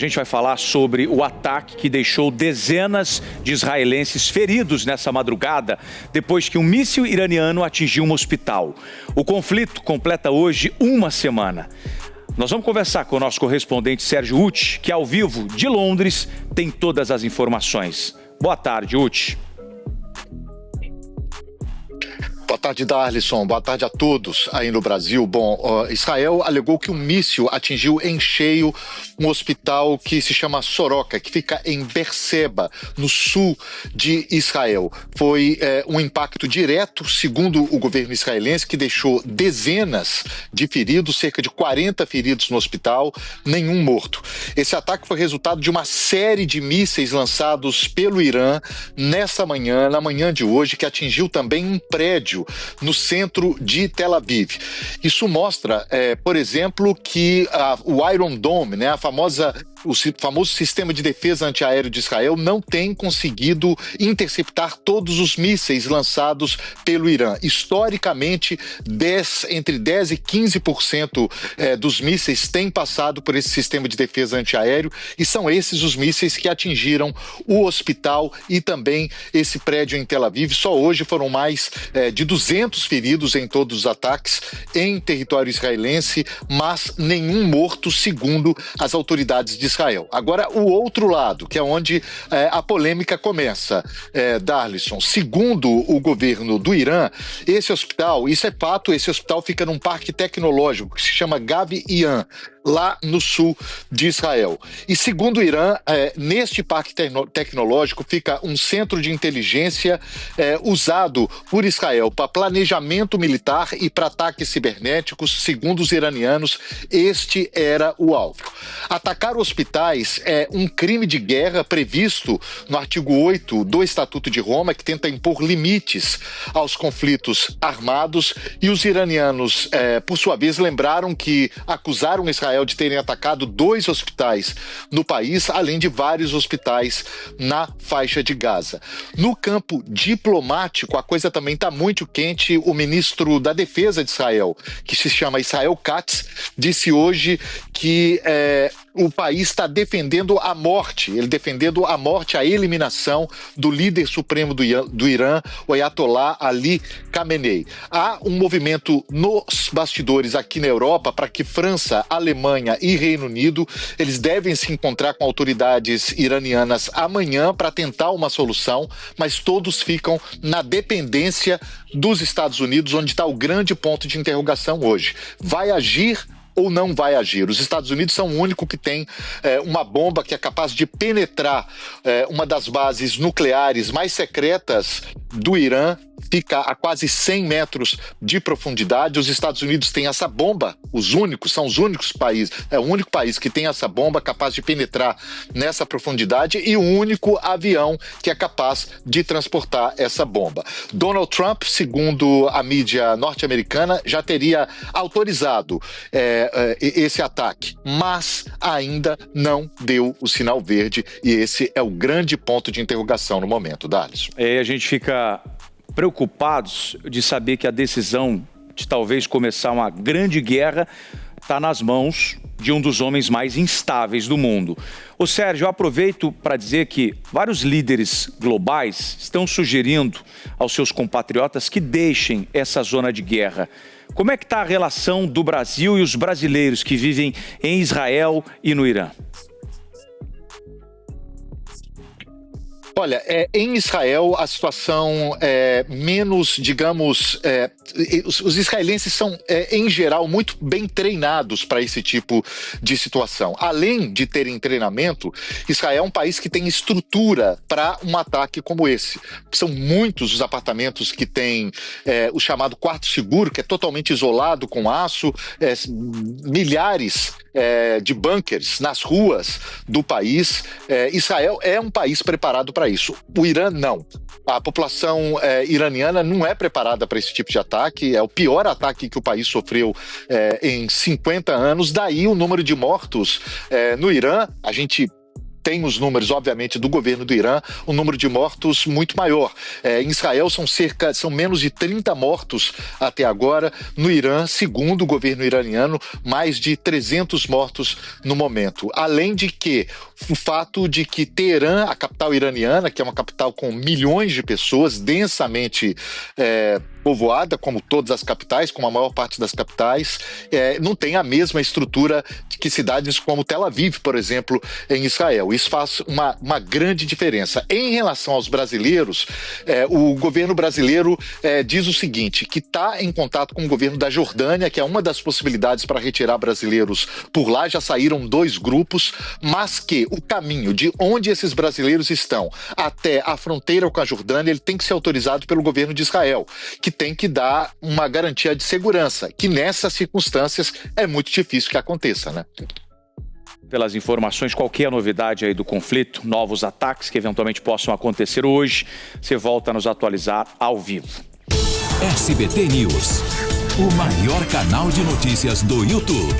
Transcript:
A gente vai falar sobre o ataque que deixou dezenas de israelenses feridos nessa madrugada, depois que um míssil iraniano atingiu um hospital. O conflito completa hoje uma semana. Nós vamos conversar com o nosso correspondente Sérgio Uti, que ao vivo de Londres tem todas as informações. Boa tarde, Uti. Boa tarde, Darlison. Boa tarde a todos aí no Brasil. Bom, Israel alegou que um míssil atingiu em cheio um hospital que se chama Soroka, que fica em Beerseba, no sul de Israel. Foi um impacto direto, segundo o governo israelense, que deixou dezenas de feridos, cerca de 40 feridos no hospital, nenhum morto. Esse ataque foi resultado de uma série de mísseis lançados pelo Irã nessa manhã, na manhã de hoje, que atingiu também um prédio no centro de Tel Aviv. Isso mostra, por exemplo, que o Iron Dome, né, o famoso sistema de defesa antiaéreo de Israel, não tem conseguido interceptar todos os mísseis lançados pelo Irã. Historicamente, entre 10% e 15% dos mísseis têm passado por esse sistema de defesa antiaéreo, e são esses os mísseis que atingiram o hospital e também esse prédio em Tel Aviv. Só hoje foram mais de 200 feridos em todos os ataques em território israelense, mas nenhum morto, segundo as autoridades de Israel. Agora, o outro lado, que é onde a polêmica começa, Darlison. Segundo o governo do Irã, esse hospital, isso é fato, esse hospital fica num parque tecnológico que se chama Gavi Yan, lá no sul de Israel. E segundo o Irã, neste parque tecnológico fica um centro de inteligência usado por Israel para planejamento militar e para ataques cibernéticos. Segundo os iranianos, este era o alvo. Atacar hospitais é um crime de guerra previsto no artigo 8 do Estatuto de Roma, que tenta impor limites aos conflitos armados, e os iranianos, por sua vez, lembraram que acusaram Israel de terem atacado 2 hospitais no país, além de vários hospitais na faixa de Gaza. No campo diplomático, a coisa também está muito quente. O ministro da Defesa de Israel, que se chama Israel Katz, disse hoje que o país está defendendo a morte, a eliminação do líder supremo do Irã, o Ayatollah Ali Khamenei. Há um movimento nos bastidores aqui na Europa para que França, Alemanha e Reino Unido, eles devem se encontrar com autoridades iranianas amanhã para tentar uma solução, mas todos ficam na dependência dos Estados Unidos, onde está o grande ponto de interrogação hoje. Vai agir ou não vai agir? Os Estados Unidos são o único que tem uma bomba que é capaz de penetrar uma das bases nucleares mais secretas do Irã, fica a quase 100 metros de profundidade. Os Estados Unidos têm essa bomba, são os únicos países, é o único país que tem essa bomba capaz de penetrar nessa profundidade e o único avião que é capaz de transportar essa bomba. Donald Trump, segundo a mídia norte-americana, já teria autorizado esse ataque, mas ainda não deu o sinal verde, e esse é o grande ponto de interrogação no momento, Darlison. A gente fica preocupados de saber que a decisão de talvez começar uma grande guerra está nas mãos de um dos homens mais instáveis do mundo. Ô Sérgio, eu aproveito para dizer que vários líderes globais estão sugerindo aos seus compatriotas que deixem essa zona de guerra. Como é que está a relação do Brasil e os brasileiros que vivem em Israel e no Irã? Olha, em Israel a situação é menos, digamos, os israelenses são, em geral, muito bem treinados para esse tipo de situação. Além de terem treinamento, Israel é um país que tem estrutura para um ataque como esse. São muitos os apartamentos que têm o chamado quarto seguro, que é totalmente isolado com aço, milhares de bunkers nas ruas do país. Israel é um país preparado para isso. O Irã não. A população iraniana não é preparada para esse tipo de ataque. É o pior ataque que o país sofreu em 50 anos. Daí o número de mortos no Irã, a gente tem os números, obviamente, do governo do Irã, um número de mortos muito maior. Em Israel são menos de 30 mortos até agora. No Irã, segundo o governo iraniano, mais de 300 mortos no momento. Além de que o fato de que Teherã, a capital iraniana, que é uma capital com milhões de pessoas, densamente povoada, como todas as capitais, como a maior parte das capitais, não tem a mesma estrutura que cidades como Tel Aviv, por exemplo, em Israel. Isso faz uma grande diferença. Em relação aos brasileiros, o governo brasileiro diz o seguinte, que está em contato com o governo da Jordânia, que é uma das possibilidades para retirar brasileiros por lá. Já saíram 2 grupos, mas que o caminho de onde esses brasileiros estão até a fronteira com a Jordânia, ele tem que ser autorizado pelo governo de Israel, que tem que dar uma garantia de segurança, que nessas circunstâncias é muito difícil que aconteça, né? Pelas informações, qualquer novidade aí do conflito, novos ataques que eventualmente possam acontecer hoje, você volta a nos atualizar ao vivo. SBT News, o maior canal de notícias do YouTube.